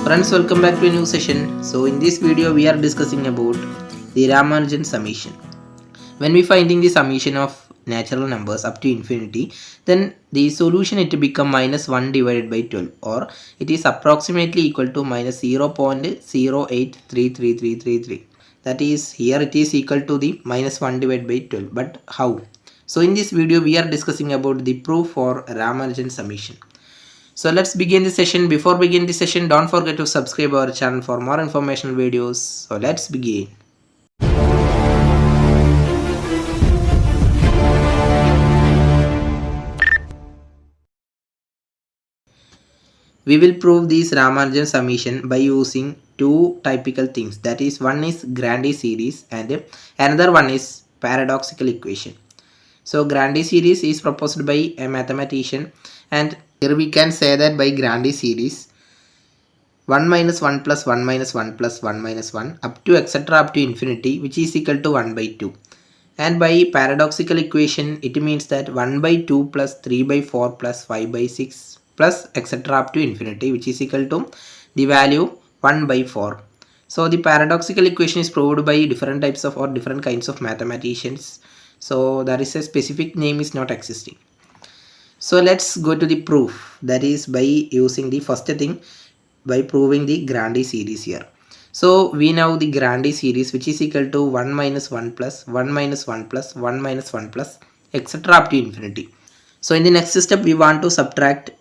Friends, welcome back to a new session. So in this video we are discussing about the Ramanujan summation. When we finding the summation of natural numbers up to infinity, then the solution it become minus 1 divided by 12, or it is approximately equal to minus 0.08333333. That is, here it is equal to the minus 1 divided by 12. But how? So in this video we are discussing about the proof for Ramanujan summation. So let's begin the session. Before begin the session, don't forget to subscribe our channel for more informational videos. So let's begin. We will prove this Ramanujan summation by using two typical things. That is, one is grandi series and another one is paradoxical equation. So grandi series is proposed by a mathematician, and here we can say that by grandi series 1 minus 1 plus 1 minus 1 plus 1 minus 1 up to etc. up to infinity, which is equal to 1 by 2. And by paradoxical equation it means that 1 by 2 plus 3 by 4 plus 5 by 6 plus etc. up to infinity, which is equal to the value 1 by 4. So the paradoxical equation is proved by different types of or different kinds of mathematicians. So there is a specific name is not existing. So let's go to the proof. That is by using the first thing, by proving the grandi series here. So we know the grandi series, which is equal to 1 minus 1 plus 1 minus 1 plus 1 minus 1 plus etc. up to infinity. So in the next step we want to subtract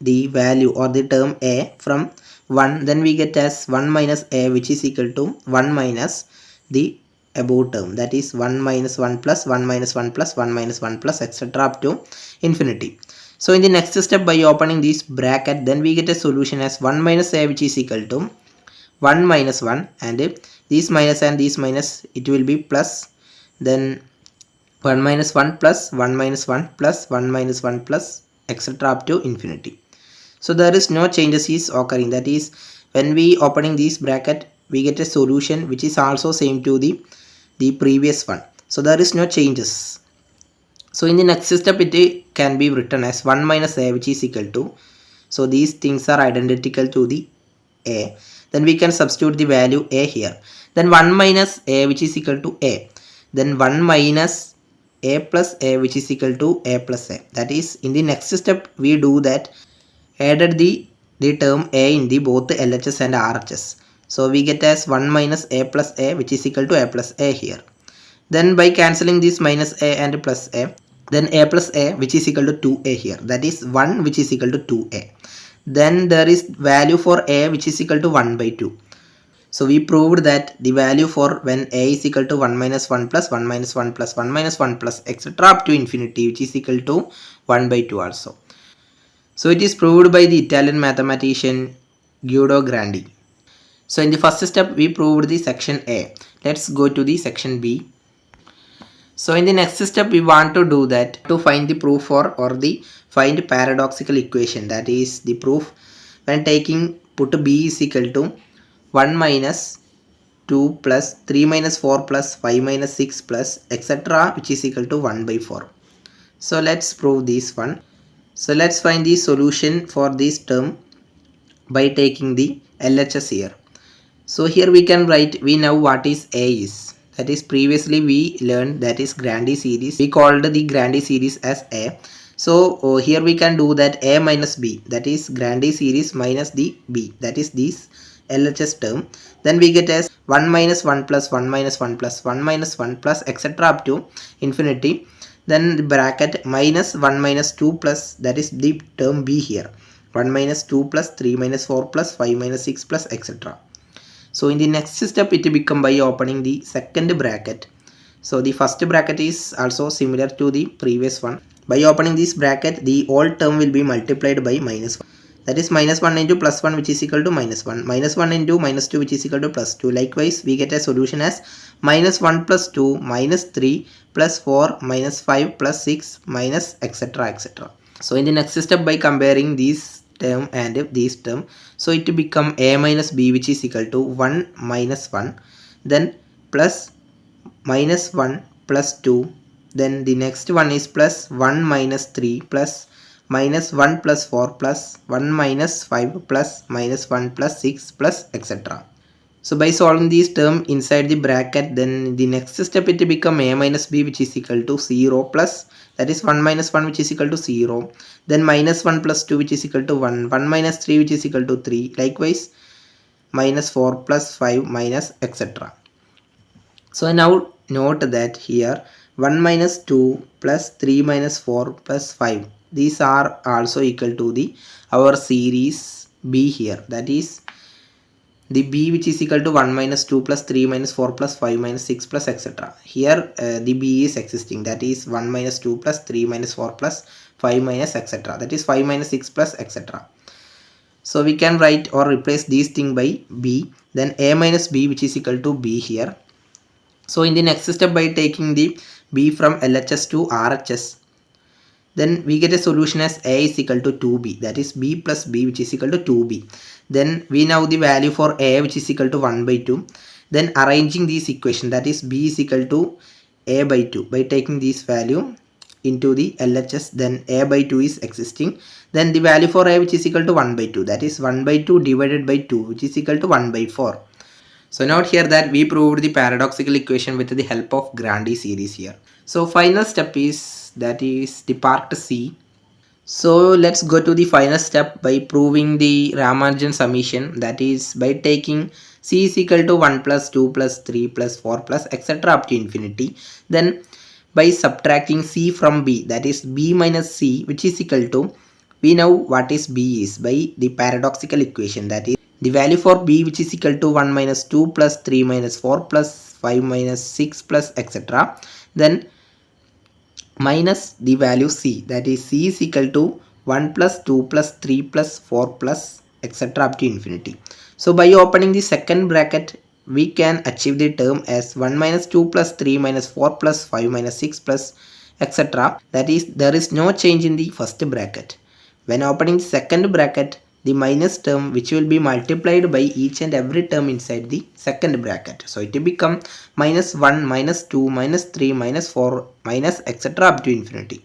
the value or the term a from 1, then we get as 1 minus a, which is equal to 1 minus the above term, that is 1 minus 1 plus 1 minus 1 plus 1 minus 1 plus etc. up to infinity. So in the next step, by opening this bracket, then we get a solution as 1 minus a, which is equal to 1 minus 1, and these minus and these minus, it will be plus, then 1 minus 1 plus 1 minus 1 plus 1 minus 1 plus etc. up to infinity. So there is no changes is occurring. That is, when we opening this bracket, we get a solution which is also same to the previous one. So there is no changes. So in the next step it can be written as 1 minus a, which is equal to, so these things are identical to the a, then we can substitute the value a here, then 1 minus a, which is equal to a, then 1 minus a plus a, which is equal to a plus a. That is, in the next step we do that, added the term a in the both LHS and RHS. So we get as 1 minus a plus a, which is equal to a plus a here. Then by cancelling this minus a and plus a, then a plus a, which is equal to 2a here, that is 1 which is equal to 2a. Then there is value for a, which is equal to 1 by 2. So we proved that the value for when a is equal to 1 minus 1 plus 1 minus 1 plus 1 minus 1 plus etc. up to infinity, which is equal to 1 by 2 also. So it is proved by the Italian mathematician Grandi. So in the first step we proved the section A. Let's go to the section B. So in the next step we want to do that, to find the proof for or the find paradoxical equation. That is the proof when taking put b is equal to 1 minus 2 plus 3 minus 4 plus 5 minus 6 plus etc. which is equal to 1 by 4. So let's prove this one. So let's find the solution for this term by taking the LHS here. So here we can write, we know what is A is. That is, previously we learned that is grandi series. We called the grandi series as A. So here we can do that A minus B, that is grandi series minus the B, that is this LHS term. Then we get as 1 minus 1 plus 1 minus 1 plus 1 minus 1 plus etc. up to infinity. Then the bracket minus 1 minus 2 plus, that is the term B here, 1 minus 2 plus 3 minus 4 plus 5 minus 6 plus etc. So in the next step it become by opening the second bracket. So the first bracket is also similar to the previous one. By opening this bracket, the old term will be multiplied by minus 1. That is minus 1 into plus 1, which is equal to minus 1. Minus 1 into minus 2, which is equal to plus 2. Likewise, we get a solution as minus 1 plus 2 minus 3 plus 4 minus 5 plus 6 minus etc. etc. So in the next step, by comparing these term and this term, so it will become a minus b, which is equal to 1 minus 1, then plus minus 1 plus 2, then the next one is plus 1 minus 3 plus minus 1 plus 4 plus 1 minus 5 plus minus 1 plus 6 plus etc. So by solving these term inside the bracket, then the next step it will become a minus b which is equal to 0 plus, that is 1 minus 1 which is equal to 0. Then minus 1 plus 2 which is equal to 1. 1 minus 3 which is equal to 3. Likewise minus 4 plus 5 minus etc. So now note that here 1 minus 2 plus 3 minus 4 plus 5. These are also equal to the our series B here. That is the b which is equal to 1 minus 2 plus 3 minus 4 plus 5 minus 6 plus etc. Here the b is existing, that is 1 minus 2 plus 3 minus 4 plus 5 minus etc. That is 5 minus 6 plus etc. So we can write or replace these thing by b, then a minus b which is equal to b here. So in the next step, by taking the b from LHS to RHS, then we get a solution as a is equal to 2b, that is b plus b which is equal to 2b. Then we know the value for a which is equal to 1 by 2. Then arranging this equation, that is b is equal to a by 2, by taking this value into the LHS, then a by 2 is existing. Then the value for a which is equal to 1 by 2, that is 1 by 2 divided by 2 which is equal to 1 by 4. So note here that we proved the paradoxical equation with the help of grandi series here. So final step is, that is the part C. So let's go to the final step by proving the Ramanujan summation, that is by taking c is equal to 1 plus 2 plus 3 plus 4 plus etc. up to infinity. Then by subtracting c from b, that is b minus c which is equal to, we know what is b is by the paradoxical equation, that is the value for b which is equal to 1 minus 2 plus 3 minus 4 plus 5 minus 6 plus etc. Then minus the value c, that is c is equal to 1 plus 2 plus 3 plus 4 plus etc. up to infinity. So by opening the second bracket, we can achieve the term as 1 minus 2 plus 3 minus 4 plus 5 minus 6 plus etc. That is, there is no change in the first bracket. When opening the second bracket, the minus term which will be multiplied by each and every term inside the second bracket. So it will become minus 1, minus 2, minus 3, minus 4, minus etc. up to infinity.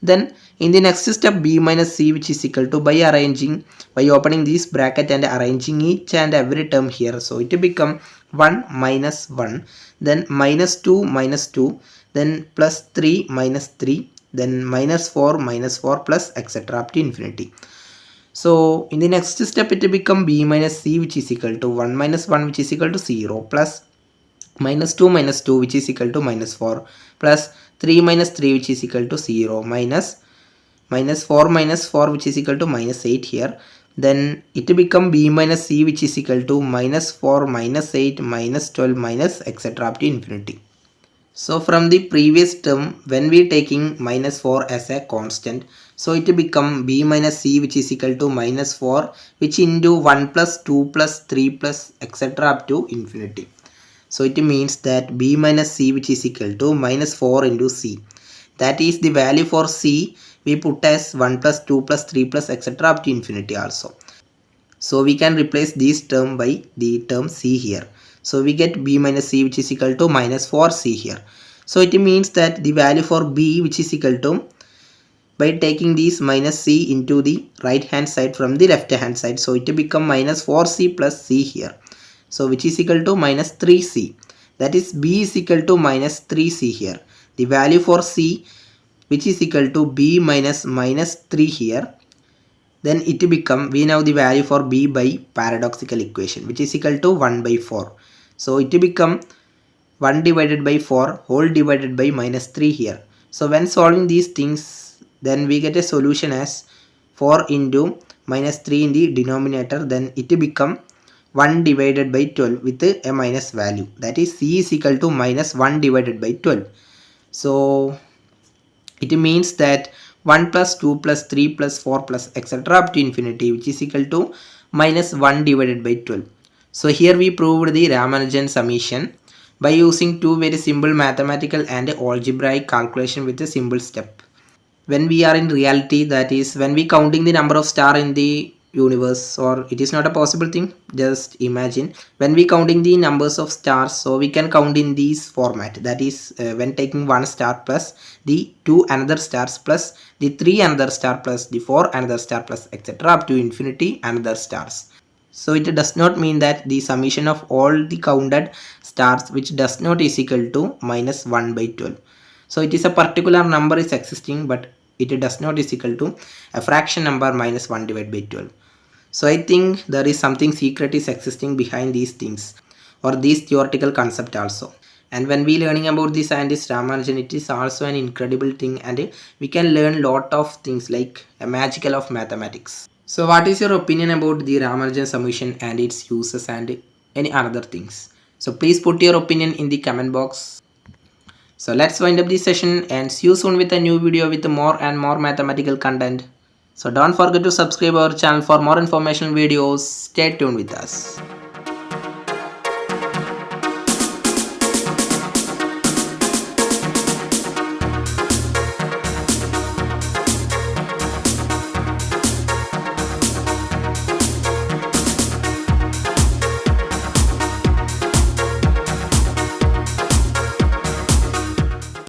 Then in the next step, b minus c which is equal to, by opening this bracket and arranging each and every term here. So it will become 1 minus 1, then minus 2 minus 2, then plus 3 minus 3, then minus 4 plus etc. up to infinity. So in the next step, it will become b minus c which is equal to 1 minus 1 which is equal to 0 plus minus 2 which is equal to minus 4 plus 3 minus 3 which is equal to 0 minus 4 which is equal to minus 8 here. Then it will become b minus c which is equal to minus 4 minus 8 minus 12 minus etc. up to infinity. So from the previous term, when we taking minus 4 as a constant, so it will become b minus c which is equal to minus 4 which into 1 plus 2 plus 3 plus etc. up to infinity. So it means that b minus c which is equal to minus 4 into c. That is the value for c we put as 1 plus 2 plus 3 plus etc. up to infinity also. So we can replace this term by the term c here. So we get b minus c which is equal to minus 4c here. So it means that the value for b which is equal to, by taking this minus c into the right hand side from the left hand side, so it will become minus 4c plus c here. So which is equal to minus 3c. That is b is equal to minus 3c here. The value for c which is equal to b minus 3 here. Then it will become, we know the value for b by paradoxical equation which is equal to 1 by 4. So it will become 1 divided by 4 whole divided by minus 3 here. So when solving these things, then we get a solution as 4 into minus 3 in the denominator. Then it will become 1 divided by 12 with a minus value. That is c is equal to minus 1 divided by 12. So it means that 1 plus 2 plus 3 plus 4 plus etc. up to infinity which is equal to minus 1 divided by 12. So here we proved the Ramanujan summation by using two very simple mathematical and algebraic calculation with a simple step. When we are in reality, that is when we counting the number of star in the universe, or it is not a possible thing. Just imagine when we counting the numbers of stars, so we can count in these format, that is when taking one star plus the two another stars plus the three another star plus the four another star plus etc up to infinity another stars. So it does not mean that the summation of all the counted stars which does not is equal to minus 1 by 12. So it is a particular number is existing, but it does not is equal to a fraction number minus 1 divided by 12. So I think there is something secret is existing behind these things, or these theoretical concept also. And when we learning about the scientist Ramanujan, it is also an incredible thing, and we can learn lot of things like a magical of mathematics. So what is your opinion about the Ramanujan summation and its uses and any other things? So please put your opinion in the comment box. So let's wind up this session and see you soon with a new video with more and more mathematical content. So don't forget to subscribe our channel for more informational videos. Stay tuned with us.